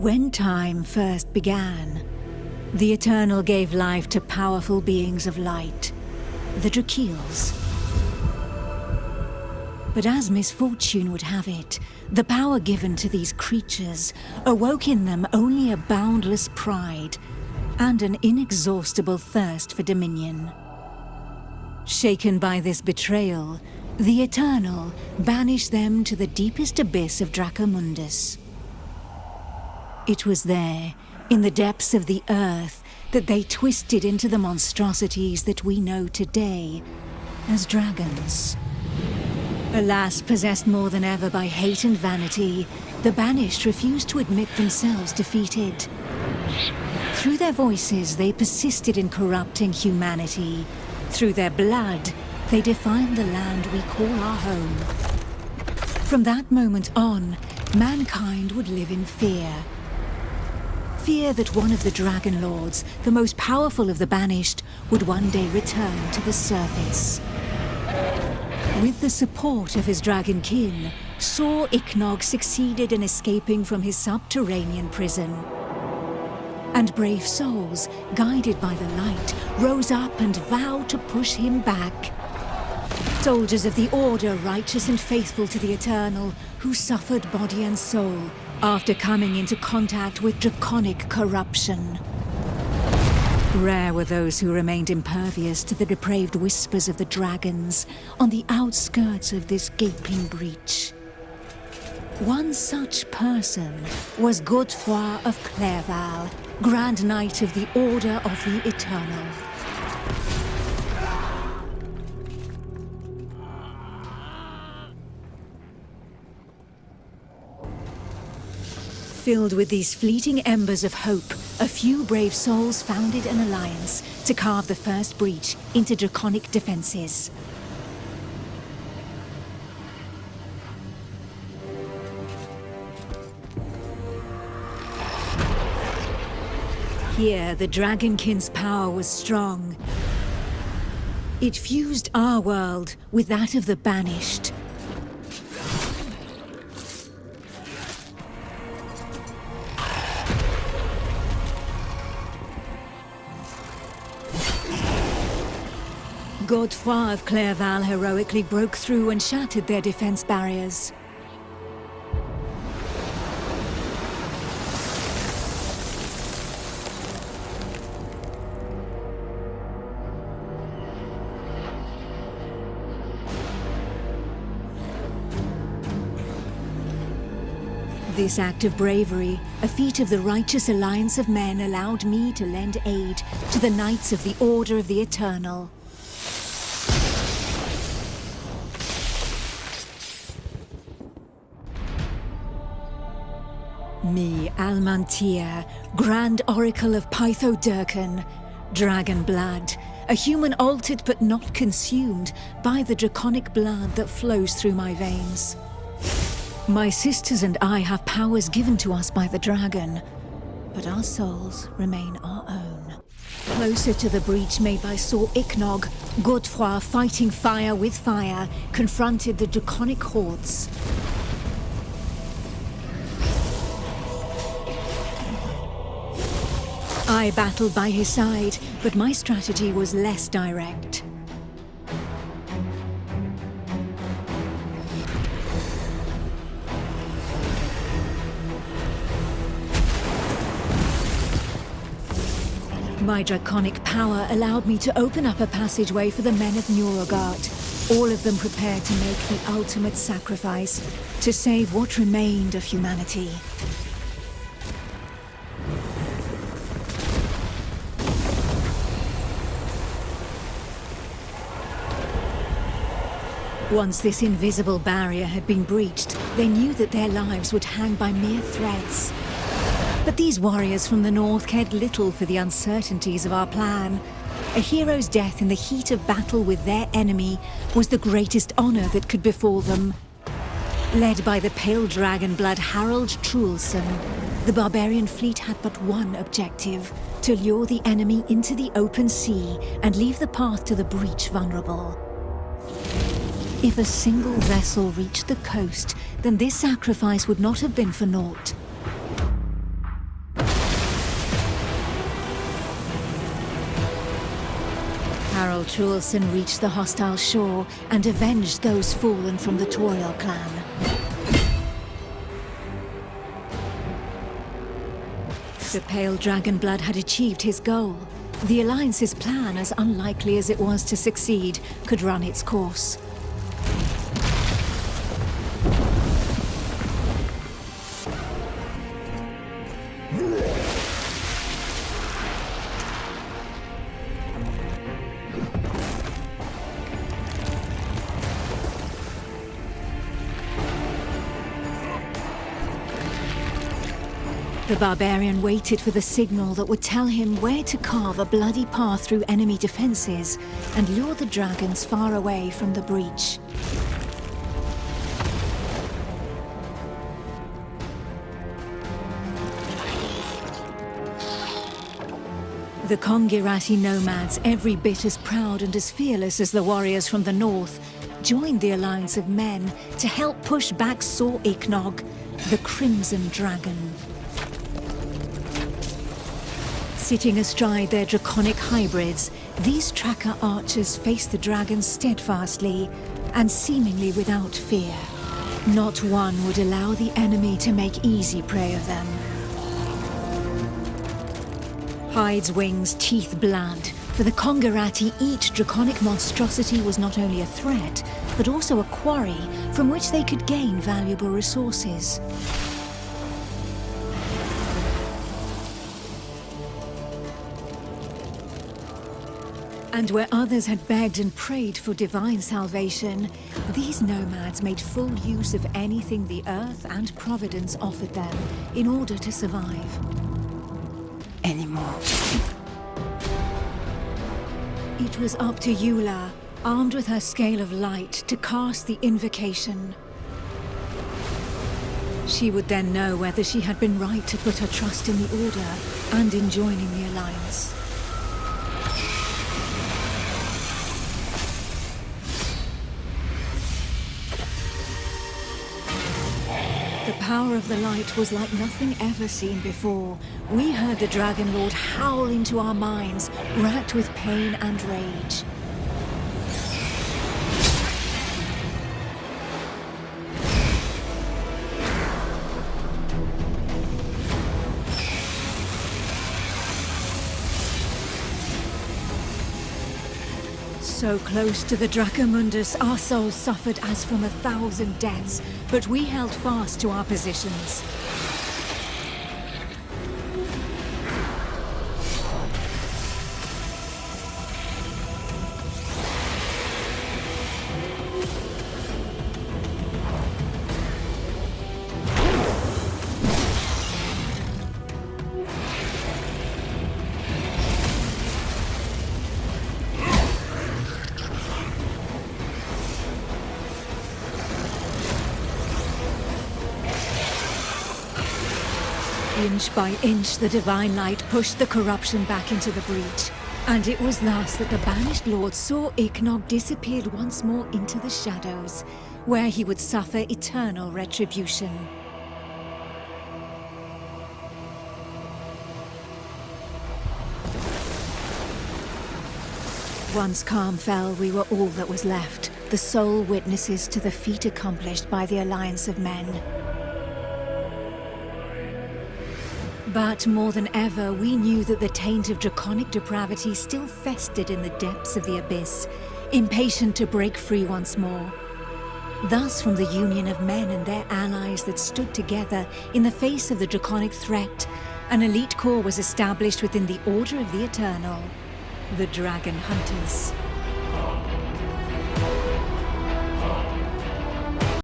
When time first began, the Eternal gave life to powerful beings of light, the Drakeels. But as misfortune would have it, the power given to these creatures awoke in them only a boundless pride and an inexhaustible thirst for dominion. Shaken by this betrayal, the Eternal banished them to the deepest abyss of Dracomundus. It was there, in the depths of the earth, that they twisted into the monstrosities that we know today as dragons. Alas, possessed more than ever by hate and vanity, the banished refused to admit themselves defeated. Through their voices, they persisted in corrupting humanity. Through their blood, they defined the land we call our home. From that moment on, mankind would live in fear. Fear that one of the Dragon Lords, the most powerful of the banished, would one day return to the surface. With the support of his Dragonkin, Saw Ichnog succeeded in escaping from his subterranean prison. And brave souls, guided by the light, rose up and vowed to push him back. Soldiers of the Order, righteous and faithful to the Eternal, who suffered body and soul after coming into contact with draconic corruption. Rare were those who remained impervious to the depraved whispers of the dragons on the outskirts of this gaping breach. One such person was Godefroy of Clerval, Grand Knight of the Order of the Eternal. Filled with these fleeting embers of hope, a few brave souls founded an alliance to carve the first breach into draconic defenses. Here, the Dragonkin's power was strong. It fused our world with that of the banished. Godefroy of Clerval heroically broke through and shattered their defense barriers. This act of bravery, a feat of the righteous alliance of men, allowed me to lend aid to the Knights of the Order of the Eternal. Me, Almantia, Grand Oracle of Pythodurcan, Dragon Blood, a human altered but not consumed by the draconic blood that flows through my veins. My sisters and I have powers given to us by the dragon, but our souls remain our own. Closer to the breach made by Saw Ichnog, Godefroy, fighting fire with fire, confronted the draconic hordes. I battled by his side, but my strategy was less direct. My draconic power allowed me to open up a passageway for the men of Nurogard, all of them prepared to make the ultimate sacrifice to save what remained of humanity. Once this invisible barrier had been breached, they knew that their lives would hang by mere threads. But these warriors from the north cared little for the uncertainties of our plan. A hero's death in the heat of battle with their enemy was the greatest honor that could befall them. Led by the pale dragon blood Harold Truelson, the barbarian fleet had but one objective: to lure the enemy into the open sea and leave the path to the breach vulnerable. If a single vessel reached the coast, then this sacrifice would not have been for naught. Harald Truelson reached the hostile shore and avenged those fallen from the Toriel clan. The pale dragon blood had achieved his goal. The Alliance's plan, as unlikely as it was to succeed, could run its course. The barbarian waited for the signal that would tell him where to carve a bloody path through enemy defenses and lure the dragons far away from the breach. The Kongirati nomads, every bit as proud and as fearless as the warriors from the north, joined the alliance of men to help push back Sor Iknog, the Crimson Dragon. Sitting astride their draconic hybrids, these tracker archers faced the dragons steadfastly and seemingly without fear. Not one would allow the enemy to make easy prey of them. Hides, wings, teeth, blood. For the Kongirati, each draconic monstrosity was not only a threat, but also a quarry from which they could gain valuable resources. And where others had begged and prayed for divine salvation, these nomads made full use of anything the earth and providence offered them in order to survive. Anymore. It was up to Eula, armed with her scale of light, to cast the invocation. She would then know whether she had been right to put her trust in the Order and in joining the Alliance. The power of the light was like nothing ever seen before. We heard the Dragon Lord howl into our minds, racked with pain and rage. So close to the Dracomundus, our souls suffered as from 1,000 deaths, but we held fast to our positions. Inch by inch, the divine light pushed the corruption back into the breach. And it was thus that the banished lord Sor Iknog disappeared once more into the shadows, where he would suffer eternal retribution. Once calm fell, we were all that was left, the sole witnesses to the feat accomplished by the Alliance of Men. But more than ever, we knew that the taint of draconic depravity still festered in the depths of the abyss, impatient to break free once more. Thus, from the union of men and their allies that stood together in the face of the draconic threat, an elite corps was established within the Order of the Eternal, the Dragon Hunters.